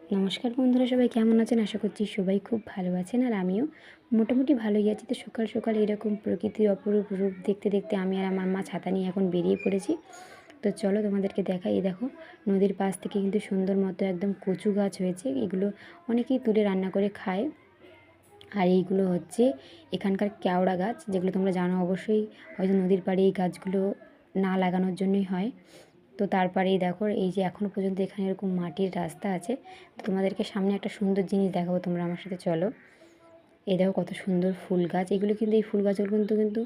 নমস্কার বন্ধুরা, সবাই কেমন আছেন? আশা করছি সবাই খুব ভালো আছেন আর আমিও মোটামুটি ভালোই আছি। তো সকাল সকাল এরকম প্রকৃতির অপরূপ রূপ দেখতে দেখতে আমি আর আমার মা ছাতা নিয়ে এখন বেরিয়ে পড়েছি। তো চলো তোমাদেরকে দেখাই। এই দেখো, নদীর পাশ থেকে কিন্তু সুন্দর মতো একদম কচু গাছ হয়েছে। এগুলো অনেকেই তুলে রান্না করে খায়। আর এইগুলো হচ্ছে এখানকার কেওড়া গাছ, যেগুলো তোমরা জানো অবশ্যই। হয়তো নদীর পাড়ে এই গাছগুলো না লাগানোর জন্যই হয়। তো তারপরেই দেখো, এই যে এখনও পর্যন্ত এখানে এরকম মাটির রাস্তা আছে। তো তোমাদেরকে সামনে একটা সুন্দর জিনিস দেখাবো, তোমরা আমার সাথে চলো। এই দেখো কত সুন্দর ফুল গাছ। এগুলো কিন্তু, এই ফুল গাছগুলো কিন্তু কিন্তু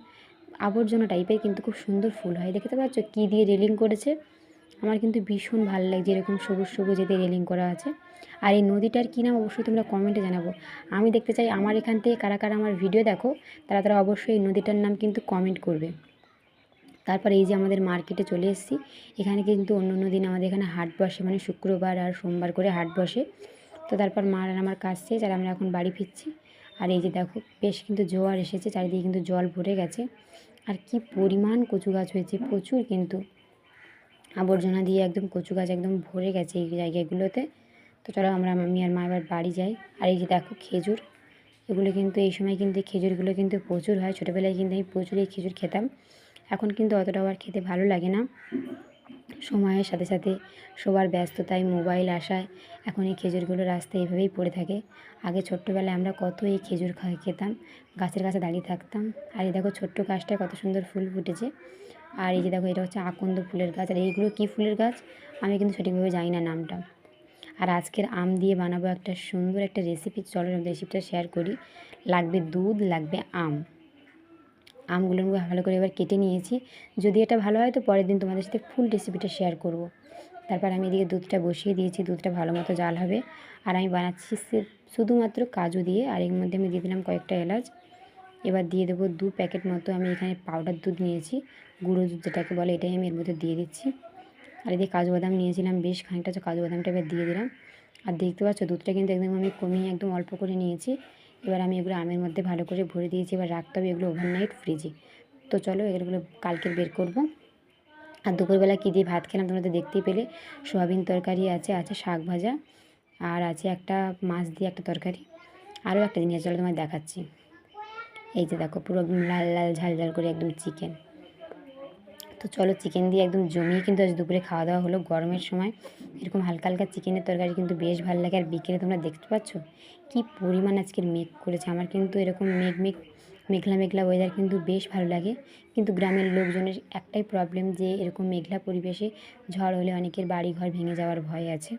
আবর্জনা টাইপের, কিন্তু খুব সুন্দর ফুল হয়। দেখতে পাচ্ছ কী দিয়ে রেলিং করেছে? আমার কিন্তু ভীষণ ভালো লাগছে, এরকম সবুজ সবুজ এতে রেলিং করা আছে। আর এই নদীটার কী নাম অবশ্যই তোমরা কমেন্টে জানাবো। আমি দেখতে চাই আমার এখান থেকে কারা কারা আমার ভিডিও দেখো, তারা তারা অবশ্যই এই নদীটার নাম কিন্তু কমেন্ট করবে। তারপরে এই যে আমাদের মার্কেটে চলে এসেছি। এখানে কিন্তু অন্য অন্য দিন আমাদের এখানে হাট বসে, মানে শুক্রবার আর সোমবার করে হাট বসে। তো তারপর মার আর আমার কাজ শেষ, আর আমরা এখন বাড়ি ফিরছি। আর এই যে দেখো, বেশ কিন্তু জোয়ার এসেছে, চারিদিকে কিন্তু জল ভরে গেছে। আর কি পরিমাণ কচু গাছ হয়েছে, প্রচুর কিন্তু আবর্জনা দিয়ে একদম কচু গাছ একদম ভরে গেছে এই জায়গাগুলোতে। তো চলো আমি আর মা এবার বাড়ি যাই। আর এই যে দেখো খেজুর, এগুলো কিন্তু এই সময় কিন্তু খেজুরগুলো কিন্তু প্রচুর হয়। ছোটোবেলায় কিন্তু আমি প্রচুর এই খেজুর খেতাম। এখন কিন্তু অতটাও আর খেতে ভালো লাগে না। সময়ের সাথে সাথে সবার ব্যস্ততায়, মোবাইল আসায় এখন এই খেজুরগুলো রাস্তায় এভাবেই পড়ে থাকে। আগে ছোট্টোবেলায় আমরা কত এই খেজুর খেতাম, গাছের কাছে দাঁড়িয়ে থাকতাম। আর এই দেখো ছোট্ট গাছটায় কত সুন্দর ফুল ফুটেছে। আর এই যে দেখো, এটা হচ্ছে আকন্দ ফুলের গাছ। আর এইগুলো কী ফুলের গাছ আমি কিন্তু সঠিকভাবে জানি না নামটা। আর আজকের আম দিয়ে বানাবো একটা সুন্দর একটা রেসিপি। চলো রেসিপিটা শেয়ার করি। লাগবে দুধ, লাগবে আম। আমগুলো ভালো করে এবার কেটে নিয়েছি। যদি এটা ভালো হয় তো পরের দিন তোমাদের সাথে ফুল রেসিপিটা শেয়ার করব। তারপর আমি এদিকে দুধটা বসিয়ে দিয়েছি, দুধটা ভালো মতো জাল হবে। আর আমি বানাচ্ছি শুধুমাত্র কাজু দিয়ে, আর এর মধ্যে আমি দিয়ে দিলাম কয়েকটা এলাচ। এবার দিয়ে দেবো 2 প্যাকেট মতো আমি এখানে পাউডার দুধ নিয়েছি, গুঁড়ো দুধ যেটাকে বলে, এটাই আমি এর মধ্যে দিয়ে দিচ্ছি। আর এদিকে কাজু বাদাম নিয়েছিলাম বেশ খানিকটা, কাজু বাদামটা এবার দিয়ে দিলাম। আর দেখতে পাচ্ছ দুধটা কিন্তু একদম আমি কমিয়ে একদম অল্প করে নিয়েছি। এবার আমি এগুলো আমের মধ্যে ভালো করে ভরে দিয়েছি। এবার রাখতে হবে এগুলো ওভারনাইট ফ্রিজে। তো চলো এগুলো কালকে বের করব। আর দুপুরবেলা কী দিয়ে ভাত খেলাম তোমরা তো দেখতেই পেলে। সোয়াবিন তরকারি আছে, আছে শাক ভাজা, আর আছে একটা মাছ দিয়ে একটা তরকারি। আরও একটা জিনিস চলো তোমায় দেখাচ্ছি। এই যে দেখো, পুরো একদম লাল লাল ঝাল ঝাল করে একদম চিকেন। তো চলো চিকেন দিয়ে একদম জমিয়ে কিন্তু আজ দুপুরে খাওয়া দাওয়া হলো। গরমের সময় এরকম হালকা হালকা চিকেনের তরকারি কিন্তু বেশ ভালো লাগে। আর বিকেলে তোমরা দেখতে পাচ্ছ কী পরিমাণ আজকের মেঘ করেছে। আমার কিন্তু এরকম মেঘলা মেঘলা ওয়েদার কিন্তু বেশ ভালো লাগে। কিন্তু গ্রামের লোকজনের একটাই প্রবলেম, যে এরকম মেঘলা পরিবেশে ঝড় হলে অনেকের বাড়ি ঘর ভেঙে যাওয়ার ভয় আছে।